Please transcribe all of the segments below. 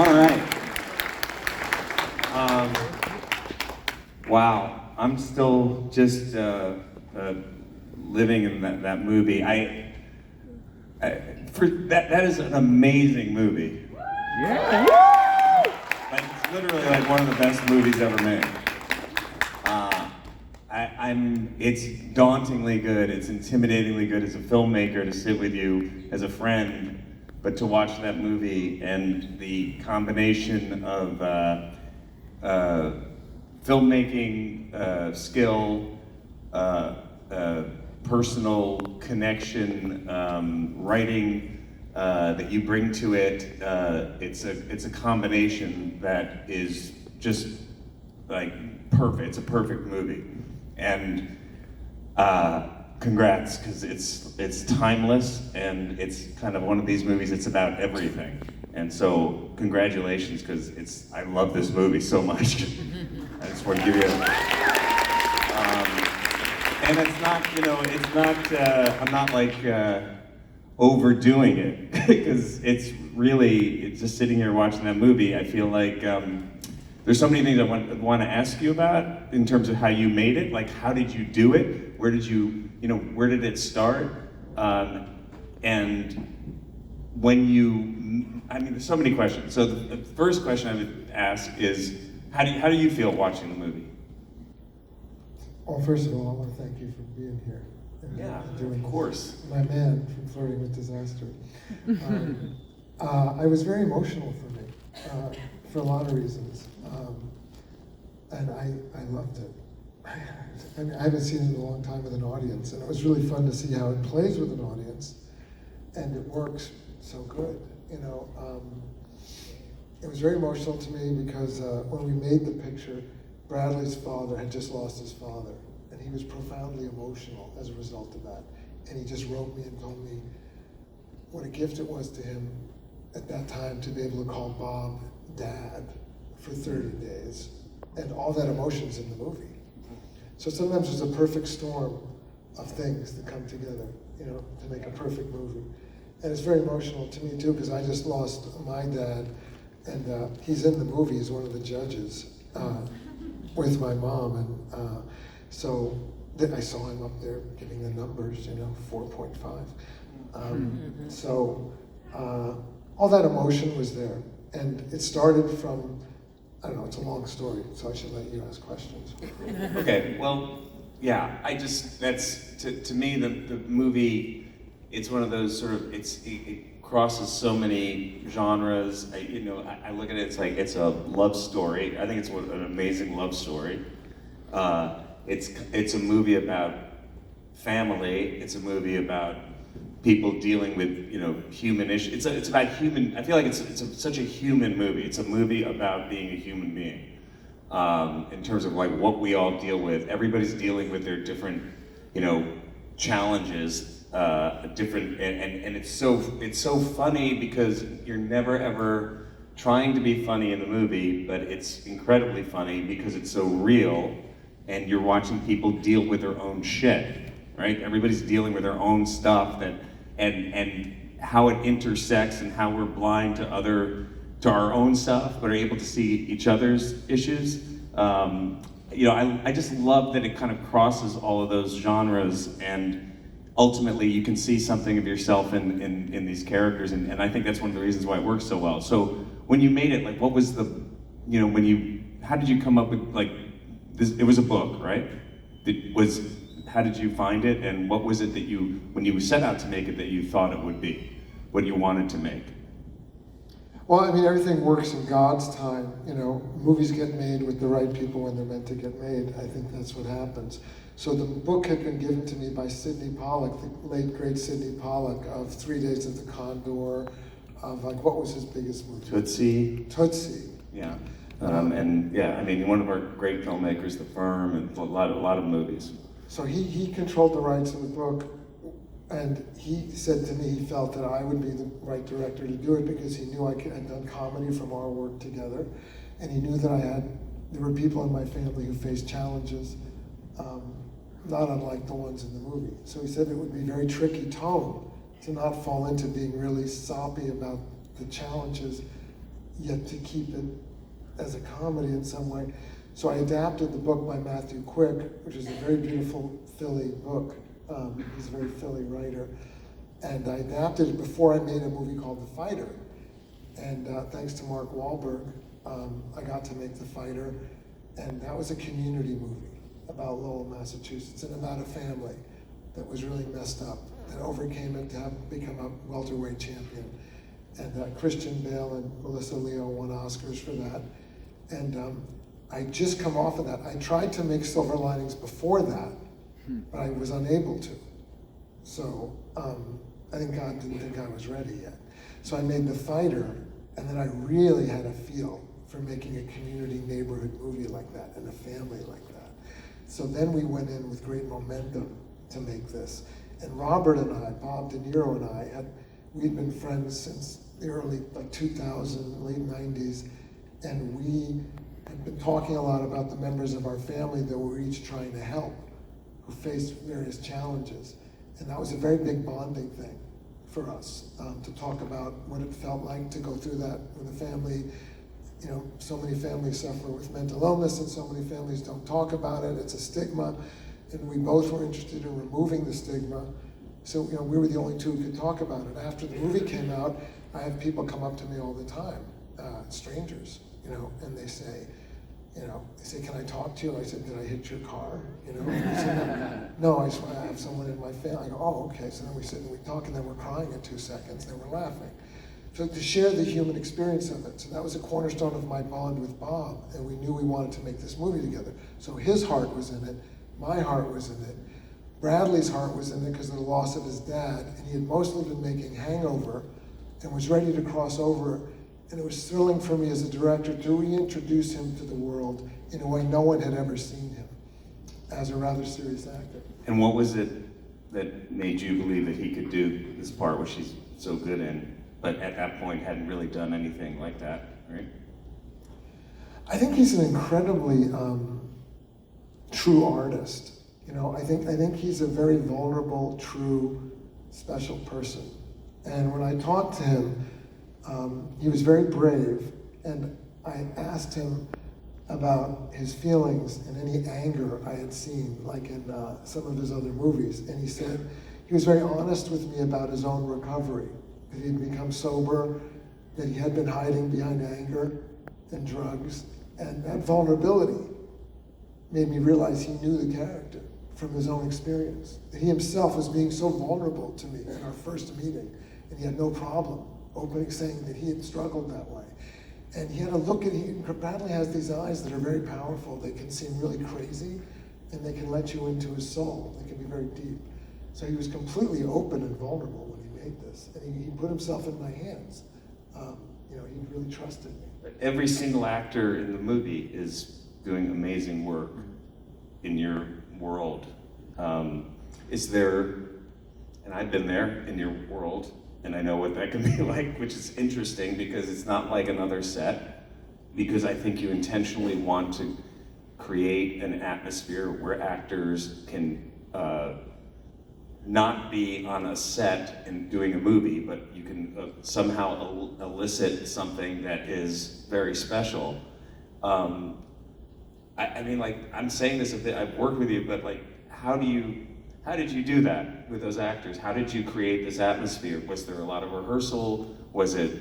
All right. Um, wow, I'm still just living in that movie. For that is an amazing movie. Yeah. Like, it's literally like one of the best movies ever made. It's dauntingly good. It's intimidatingly good as a filmmaker to sit with you as a friend, but to watch that movie and the combination of filmmaking skill, personal connection, writing that you bring to it. It's a combination that is just like perfect. It's a perfect movie, and congrats, because it's timeless, and it's kind of one of these movies. It's about everything, and so congratulations, because I love this movie so much. I just want to give you and it's not, it's not, I'm not like overdoing it, because it's just sitting here watching that movie, I feel like there's so many things I want to ask you about in terms of how you made it. Like, how did you do it? Where did where did it start? And when there's so many questions. So the first question I would ask is, how do you feel watching the movie? Well, first of all, I want to thank you for being here. And doing of course. My man from Flirting with Disaster. It was very emotional for me, for a lot of reasons. And I loved it. I haven't seen it in a long time with an audience, and it was really fun to see how it plays with an audience, and it works so good. It was very emotional to me because when we made the picture, Bradley's father had just lost his father, and he was profoundly emotional as a result of that. And he just wrote me and told me what a gift it was to him at that time to be able to call Bob Dad for 30 days. And all that emotion's in the movie. So sometimes there's a perfect storm of things that come together, to make a perfect movie. And it's very emotional to me too, because I just lost my dad, and he's in the movie, he's one of the judges. With my mom, and so I saw him up there giving the numbers, 4.5. So all that emotion was there, and it started from, I don't know, it's a long story, so I should let you ask questions. Okay, well, yeah, that's, to me, the movie, it's one of those sort of, it crosses so many genres. I look at it, it's a love story. I think it's an amazing love story. It's a movie about family. It's a movie about people dealing with human issues. It's about human. I feel like it's such a human movie. It's a movie about being a human being, in terms of like what we all deal with. Everybody's dealing with their different challenges. Different, and it's so funny because you're never ever trying to be funny in the movie, but it's incredibly funny because it's so real, and you're watching people deal with their own shit, right? Everybody's dealing with their own stuff, and how it intersects, and how we're blind to our own stuff, but are able to see each other's issues. I just love that it kind of crosses all of those genres, and ultimately you can see something of yourself in these characters, and I think that's one of the reasons why it works so well. So when you made it, like, what was the, how did you come up with, like, this? It was a book, right? How did you find it, and what was it that when you set out to make it, that you thought it would be, what you wanted to make? Well, everything works in God's time. Movies get made with the right people when they're meant to get made. I think that's what happens. So the book had been given to me by Sidney Pollack, the late great Sidney Pollack, of 3 Days of the Condor, of what was his biggest movie? Tootsie. Yeah. And yeah, one of our great filmmakers, The Firm, and a lot of movies. So he controlled the rights of the book, and he said to me he felt that I would be the right director to do it because he knew I had done comedy from our work together, and he knew that there were people in my family who faced challenges, not unlike the ones in the movie. So he said it would be a very tricky tone to not fall into being really soppy about the challenges yet to keep it as a comedy in some way. So I adapted the book by Matthew Quick, which is a very beautiful Philly book. He's a very Philly writer. And I adapted it before I made a movie called The Fighter. And thanks to Mark Wahlberg, I got to make The Fighter. And that was a community movie about Lowell, Massachusetts, and about a family that was really messed up, that overcame it to become a welterweight champion. And Christian Bale and Melissa Leo won Oscars for that. And I just come off of that. I tried to make Silver Linings before that, but I was unable to. So I think God didn't think I was ready yet. So I made The Fighter, and then I really had a feel for making a community neighborhood movie like that and a family like that. So then we went in with great momentum to make this. And Robert and I, Bob De Niro and I, we'd been friends since the early, 2000, late 90s, and we had been talking a lot about the members of our family that we were each trying to help, who faced various challenges. And that was a very big bonding thing for us, to talk about what it felt like to go through that with a family. So many families suffer with mental illness, and so many families don't talk about it. It's a stigma, and we both were interested in removing the stigma. So, we were the only two who could talk about it. After the movie came out, I have people come up to me all the time, strangers, and they say, can I talk to you? I said, did I hit your car? They said, no, I have someone in my family. I go, oh, okay. So then we sit and we talk, and then we're crying in 2 seconds, then we're laughing. So to share the human experience of it. So that was a cornerstone of my bond with Bob, and we knew we wanted to make this movie together. So his heart was in it, my heart was in it, Bradley's heart was in it because of the loss of his dad, and he had mostly been making Hangover and was ready to cross over. And it was thrilling for me as a director to reintroduce him to the world in a way no one had ever seen him, as a rather serious actor. And what was it that made you believe that he could do this part, which he's so good in, but at that point hadn't really done anything like that, right? I think he's an incredibly true artist. I think he's a very vulnerable, true, special person. And when I talked to him, he was very brave, and I asked him about his feelings and any anger I had seen, like in some of his other movies. And he said he was very honest with me about his own recovery, that he'd become sober, that he had been hiding behind anger and drugs. And that vulnerability made me realize he knew the character from his own experience. That he himself was being so vulnerable to me in our first meeting, and he had no problem opening, saying that he had struggled that way. And he had a look at, Bradley has these eyes that are very powerful. They can seem really crazy, and they can let you into his soul. They can be very deep. So he was completely open and vulnerable when he made this, and he put himself in my hands. He really trusted me. Every single actor in the movie is doing amazing work in your world. Is there, and I've been there in your world, and I know what that can be like, which is interesting because it's not like another set, because I think you intentionally want to create an atmosphere where actors can not be on a set and doing a movie, but you can somehow elicit something that is very special. I'm saying this a bit, I've worked with you, but how did you do that with those actors? How did you create this atmosphere? Was there a lot of rehearsal? Was it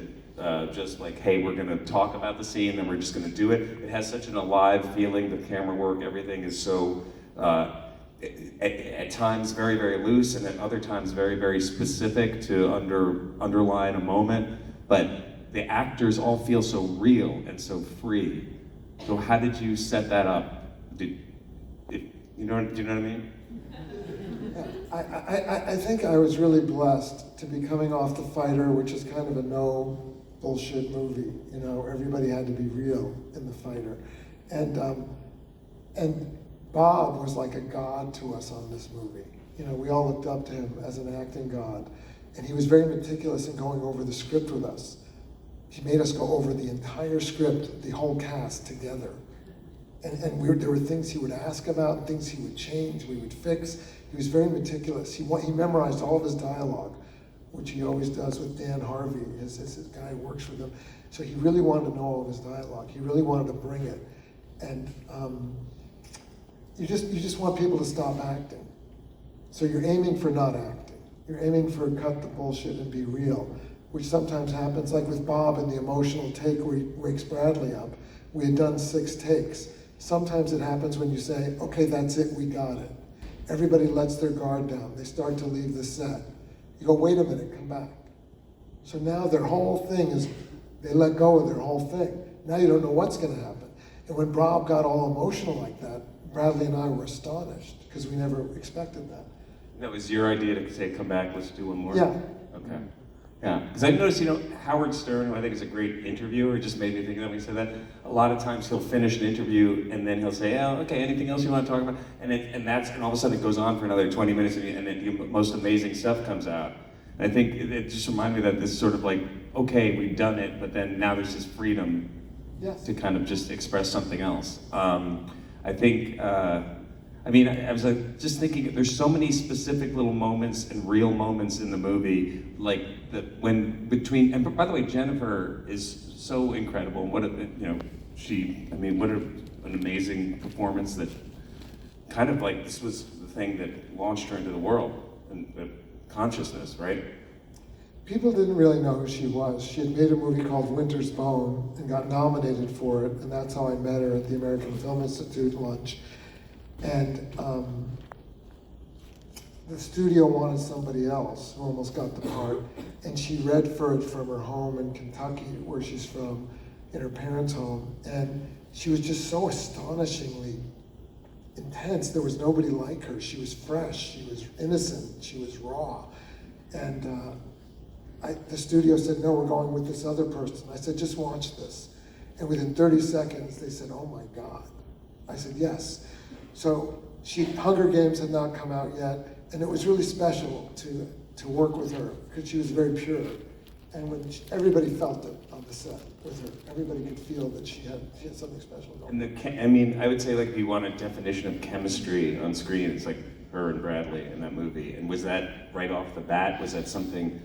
just like, hey, we're gonna talk about the scene, then we're just gonna do it? It has such an alive feeling, the camera work, everything is so, at times very, very loose, and at other times very, very specific to underline a moment. But the actors all feel so real and so free. So how did you set that up? Do you know what I mean? I think I was really blessed to be coming off The Fighter, which is kind of a no bullshit movie. Everybody had to be real in The Fighter. And Bob was like a god to us on this movie. We all looked up to him as an acting god. And he was very meticulous in going over the script with us. He made us go over the entire script, the whole cast together. And there were things he would ask about, things he would change, we would fix. He was very meticulous. He memorized all of his dialogue which he always does with Dan Harvey, his guy who works for them. So he really wanted to know all of his dialogue. He really wanted to bring it. And you just want people to stop acting. So you're aiming for not acting. You're aiming for cut the bullshit and be real, which sometimes happens, like with Bob in the emotional take where he wakes Bradley up. We had done 6 takes. Sometimes it happens when you say, okay, that's it, we got it. Everybody lets their guard down. They start to leave the set. You go, wait a minute, come back. So now their whole thing is, they let go of their whole thing. Now you don't know what's gonna happen. And when Bob got all emotional like that, Bradley and I were astonished because we never expected that. That was your idea to say, come back, let's do one more? Yeah. Okay. Yeah, because I noticed, Howard Stern, who I think is a great interviewer, just made me think of that when he said that. A lot of times he'll finish an interview and then he'll say, oh, okay, anything else you want to talk about? And all of a sudden it goes on for another 20 minutes and the most amazing stuff comes out. And I think it just reminded me that this sort of like, okay, we've done it, but then now there's this freedom to kind of just express something else. I think, I was just thinking, there's so many specific little moments and real moments in the movie, like and by the way, Jennifer is so incredible. What an amazing performance that kind of like, this was the thing that launched her into the world and the consciousness, right? People didn't really know who she was. She had made a movie called Winter's Bone and got nominated for it, and that's how I met her at the American Film Institute lunch. And the studio wanted somebody else who almost got the part, and she read for it from her home in Kentucky, where she's from, in her parents' home, and she was just so astonishingly intense. There was nobody like her. She was fresh, she was innocent, she was raw. And the studio said, no, we're going with this other person. I said, just watch this. And within 30 seconds, they said, oh my God. I said, yes. So Hunger Games had not come out yet, and it was really special to work with her because she was very pure. And everybody felt it on the set with her. Everybody could feel that she had something special going. And I would say, like, if you want a definition of chemistry on screen, it's like her and Bradley in that movie. And was that right off the bat? Was that something?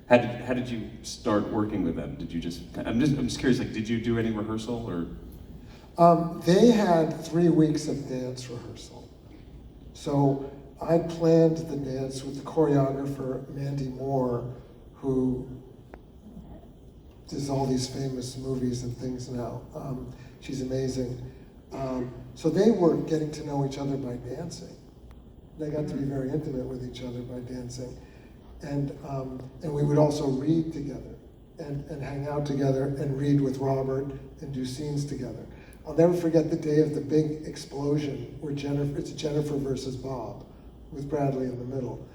How did you start working with them? Did you just? I'm just curious. Like, did you do any rehearsal or? They had 3 weeks of dance rehearsal. So I planned the dance with the choreographer, Mandy Moore, who does all these famous movies and things now. She's amazing. So they were getting to know each other by dancing. They got to be very intimate with each other by dancing. And we would also read together and hang out together and read with Robert and do scenes together. I'll never forget the day of the big explosion where it's Jennifer versus Bob with Bradley in the middle.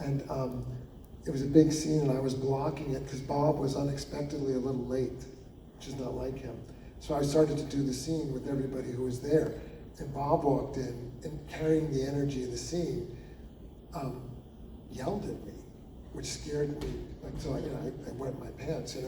And it was a big scene and I was blocking it because Bob was unexpectedly a little late, which is not like him. So I started to do the scene with everybody who was there. And Bob walked in and carrying the energy of the scene, yelled at me, which scared me. So I wet my pants, He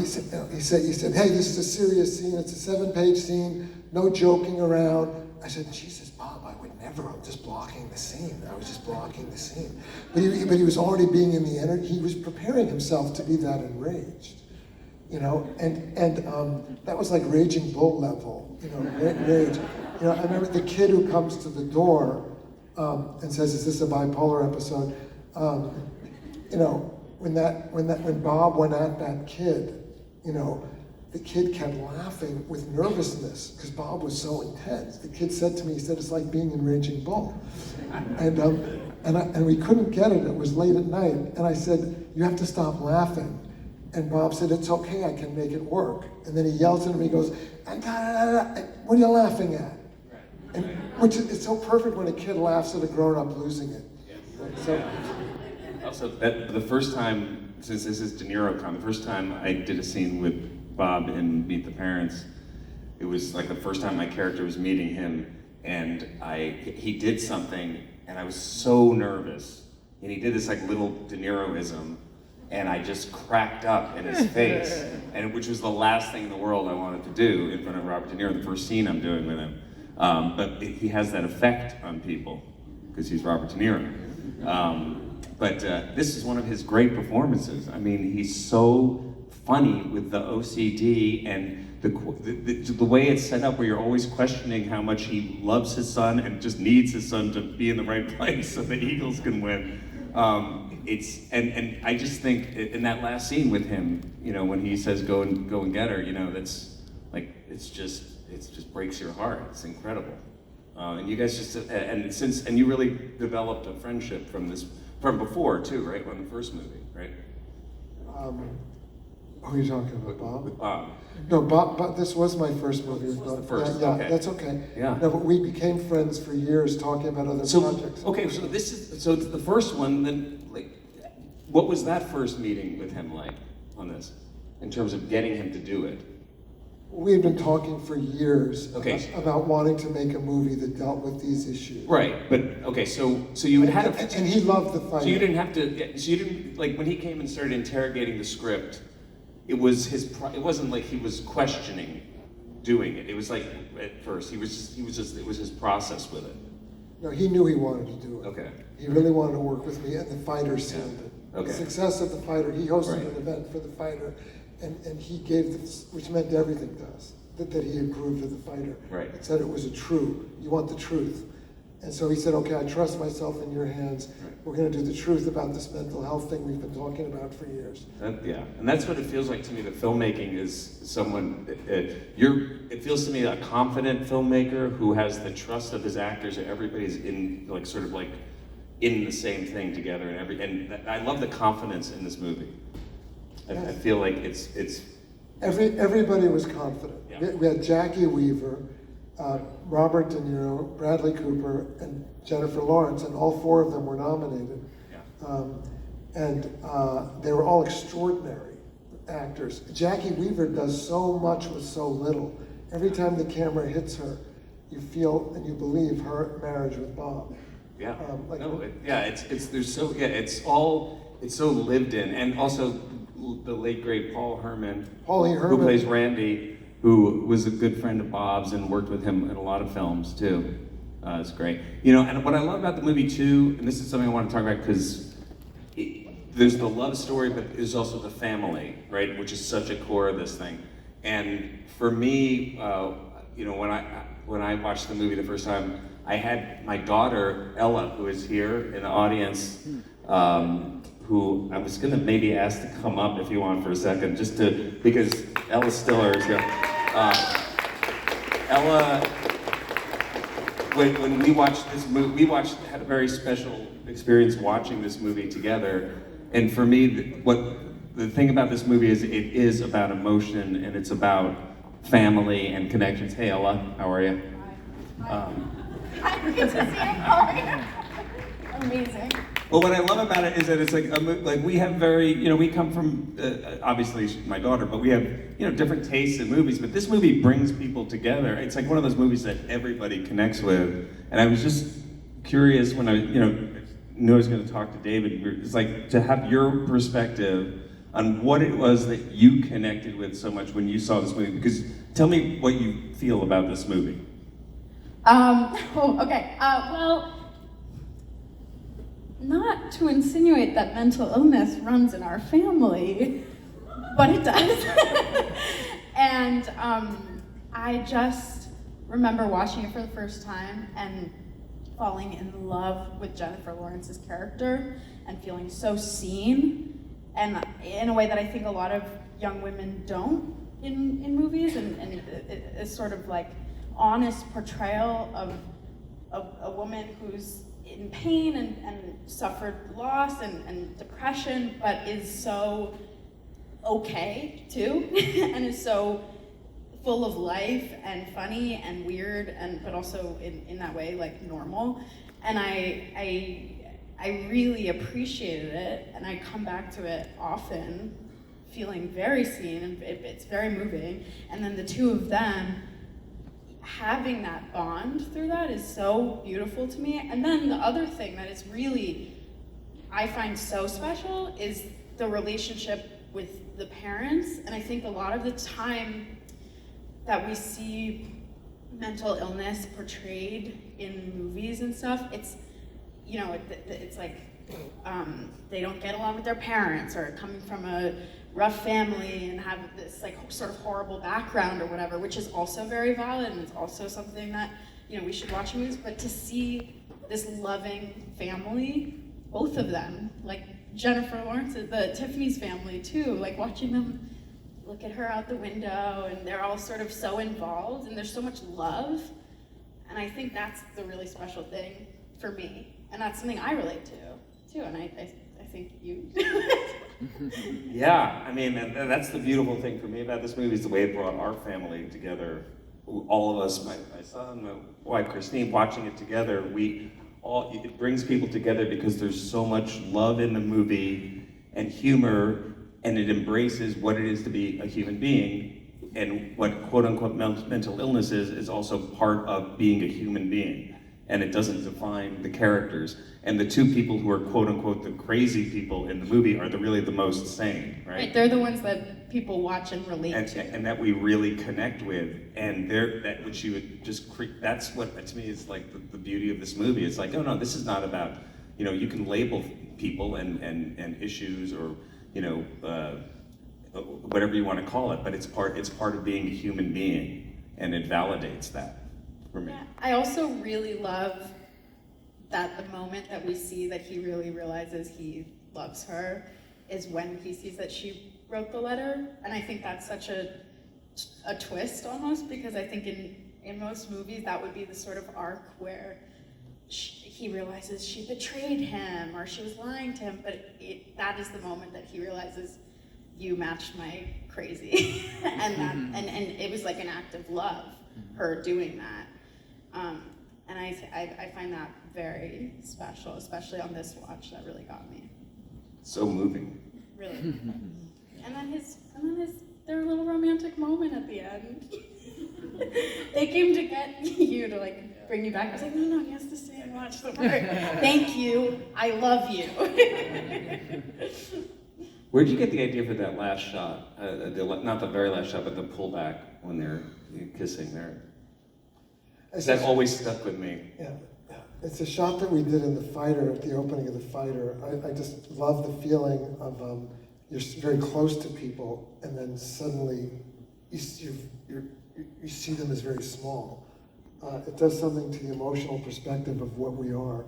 said, hey, this is a serious scene. It's a 7-page scene, no joking around. I said, Jesus, Bob, I would never. I'm just blocking the scene. I was just blocking the scene. But he was already being in the energy. He was preparing himself to be that enraged, And that was like Raging Bull level, rage. I remember the kid who comes to the door and says, "Is this a bipolar episode?" When Bob went at that kid, the kid kept laughing with nervousness because Bob was so intense. The kid said to me, he said, "It's like being in Raging Bull," and we couldn't get it. It was late at night, and I said, "You have to stop laughing." And Bob said, "It's okay, I can make it work." And then he yells at me, he goes, "What are you laughing at?" And which is so perfect when a kid laughs at a grown-up losing it. Right? So. Also, the first time, since this is De Niro the first time I did a scene with Bob in Meet the Parents, it was like the first time my character was meeting him, and he did something, and I was so nervous, and he did this like little De Niro-ism, and I just cracked up in his face, which was the last thing in the world I wanted to do in front of Robert De Niro, the first scene I'm doing with him. But he has that effect on people, because he's Robert De Niro. But this is one of his great performances. I mean, he's so funny with the OCD and the way it's set up, where you're always questioning how much he loves his son and just needs his son to be in the right place so the Eagles can win. And I just think in that last scene with him, you know, when he says go and get her, you know, that's like it just breaks your heart. It's incredible. And you guys just and you really developed a friendship from before too, right? From the first movie, right? Who are you talking about, Bob? With Bob. No, Bob. This was my first movie with Bob. The first, yeah, okay. That's okay. Yeah. No, but we became friends for years, talking about other projects. Okay, so the first one. Then, like, what was that first meeting with him like on this, in terms of getting him to do it? We had been talking for years Okay. about wanting to make a movie that dealt with these issues. Right, but okay, so you had And he loved the fight. So you didn't have to. So you didn't, like, when he came and started interrogating the script. It was it wasn't like he was questioning doing it. It was like at first it was his process with it. No, he knew he wanted to do it. Okay. He really wanted to work with me, and the fighter sealed it. Okay. The success of the fighter, he hosted Right. an event for the fighter, and he gave which meant everything to us, that he approved of the fighter. Right. It said it was you want the truth. And so he said, okay, I trust myself in your hands. Right. We're going to do the truth about this mental health thing we've been talking about for years. Yeah, and that's what it feels like to me. That filmmaking is someone. It feels to me a confident filmmaker who has the trust of his actors. And everybody's in in the same thing together, and I love the confidence in this movie. I feel like it's. Everybody was confident. Yeah. We had Jackie Weaver, Robert De Niro, Bradley Cooper, and Jennifer Lawrence, and all four of them were nominated. Yeah. They were all extraordinary actors. Jackie Weaver does so much with so little. Every time the camera hits her, you feel and you believe her marriage with Bob. Yeah. It's so lived in, and also the late great Paulie Herman, who plays Randy, who was a good friend of Bob's and worked with him in a lot of films too. It's great. You know, and what I love about the movie too, and this is something I want to talk about because there's the love story, but there's also the family, right, which is such a core of this thing. And for me, you know, when I watched the movie the first time, I had my daughter Ella, who is here in the audience, who I was gonna maybe ask to come up if you want for a second, because Ella Stiller is here. Ella, when we watched this movie, had a very special experience watching this movie together. And for me, the thing about this movie is it is about emotion, and it's about family and connections. Hey Ella, how are you? Hi, good to see you. How are you? Amazing. Well, what I love about it is that it's like we have very, you know, we come from, obviously she's my daughter, but we have, you know, different tastes in movies, but this movie brings people together. It's like one of those movies that everybody connects with. And I was just curious when I, you know, knew I was going to talk to David, it's like to have your perspective on what it was that you connected with so much when you saw this movie, because tell me what you feel about this movie. Okay, well, not to insinuate that mental illness runs in our family, but it does. And I just remember watching it for the first time and falling in love with Jennifer Lawrence's character and feeling so seen, and in a way that I think a lot of young women don't in movies, and it's sort of like honest portrayal of a woman who's in pain and suffered loss and depression, but is so okay too, and is so full of life and funny and weird, but also in that way like normal. And I really appreciated it, and I come back to it often, feeling very seen, and it's very moving. And then the two of them having that bond through that is so beautiful to me. And then the other thing that is really, I find so special, is the relationship with the parents. And I think a lot of the time that we see mental illness portrayed in movies and stuff, it's, you know, it's like they don't get along with their parents, or coming from a rough family and have this like sort of horrible background or whatever, which is also very valid, and it's also something that, you know, we should watch movies. But to see this loving family, both of them, like Jennifer Lawrence, the Tiffany's family too, like watching them look at her out the window, and they're all sort of so involved, and there's so much love. And I think that's the really special thing for me, and that's something I relate to too. And I think you. Yeah, I mean, and that's the beautiful thing for me about this movie, is the way it brought our family together. All of us, my son, my wife Christine, watching it together, it brings people together because there's so much love in the movie and humor, and it embraces what it is to be a human being, and what quote unquote mental illness is also part of being a human being. And it doesn't define the characters. And the two people who are quote unquote the crazy people in the movie are really the most sane, right? Right, they're the ones that people watch and relate to. And that we really connect with. And which you would that's what to me is like the beauty of this movie. It's like, oh no, this is not about, you know, you can label people and issues, or, you know, whatever you want to call it, but it's part of being a human being, and it validates that for me. Yeah, I also really love that the moment that we see that he really realizes he loves her is when he sees that she wrote the letter. And I think that's such a twist almost, because I think in most movies that would be the sort of arc where he realizes she betrayed him or she was lying to him, but that is the moment that he realizes, you matched my crazy. and it was like an act of love, her doing that. And I find that very special, especially on this watch. That really got me. So moving. Really. and then their little romantic moment at the end. They came to get you to like bring you back. I was like, no, he has to stay and watch the part. Thank you. I love you. Where'd you get the idea for that last shot? Not the very last shot, but the pullback when they're kissing there. That always stuck with me. Yeah. It's a shot that we did in The Fighter, at the opening of The Fighter. I just love the feeling of you're very close to people, and then suddenly you see them as very small. It does something to the emotional perspective of what we are.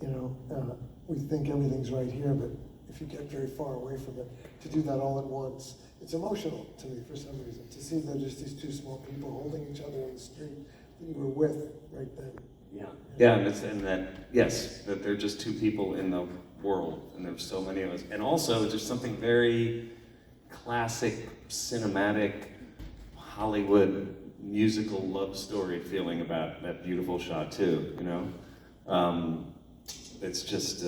You know, we think everything's right here, but if you get very far away from it, to do that all at once, it's emotional to me for some reason. To see that just these two small people holding each other in the street that you were with right then. Yeah, that they're just two people in the world, and there's so many of us. And also, there's something very classic, cinematic, Hollywood, musical love story feeling about that beautiful shot too, you know? It's just,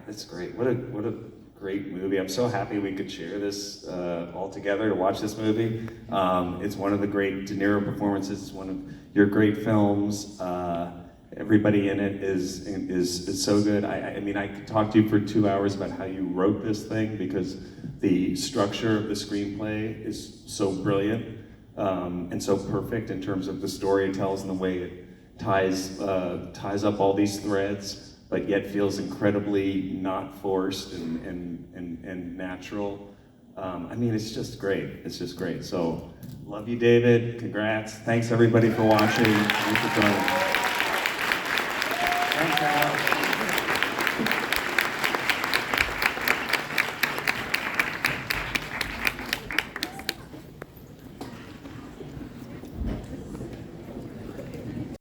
it's great. What a great movie. I'm so happy we could share this all together to watch this movie. It's one of the great De Niro performances. It's one of your great films. Everybody in it is so good. I mean, I could talk to you for 2 hours about how you wrote this thing, because the structure of the screenplay is so brilliant and so perfect in terms of the story it tells and the way it ties up all these threads, but yet feels incredibly not forced and natural. I mean, it's just great. It's just great. So, love you, David. Congrats. Thanks, everybody, for watching. Thanks for joining.